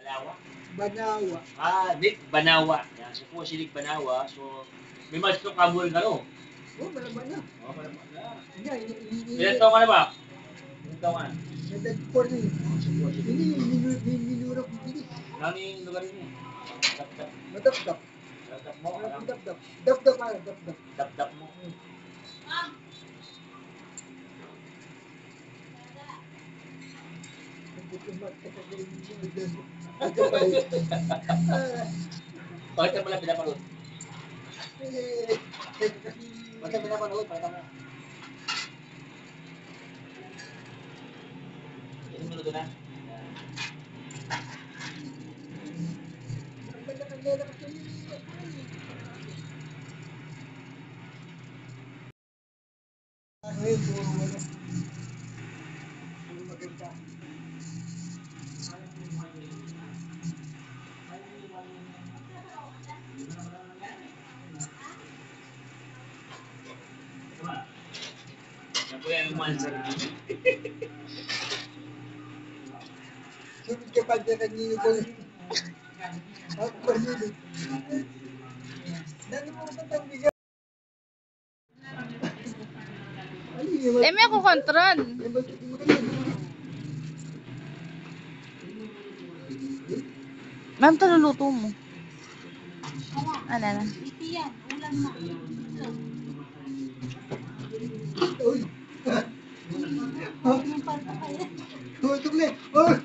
Banawa? Banawa. Nick Banawa. Yan, so po si Nick Banawa. So, may mas ito kabul ka no? Oh, malaman na. Malaman na. Yan, Ilan taon ka na ba? Ilan taon ka na? Nag-4 na yun. Minura ko bilis. Nang lugar niyo? Madap-dap. Dap mo? Dap-dap. Dap-dap ano, dap-dap. Dap mo? Bakit ka pala pinapanood? Bakit ka pinapanood? Bakit ka na? Ilang minuto na? Ngayon, puro ano. Puro maganda. Yan po yan ang monster. Sunod ka pa dyan kanino ko. Ako pa yun eh. Dami mo katang bigat. May ako kontrol. Ma'am, taluluto mo. Ano na? Yan, ulan na. Uy! Yung palpa kaya. Tutok na! Uy!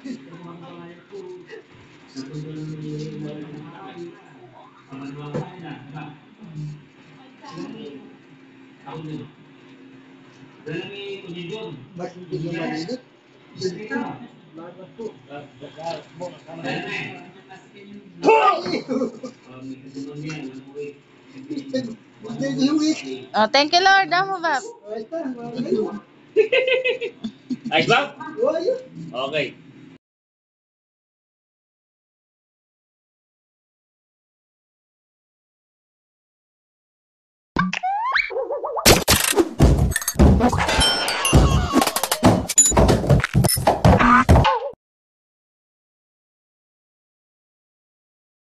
Mas hindi na malinit. Lahat po. Oh, thank you, Lord. Damo ba? Ayos ba? Ayos. Okay. Okay.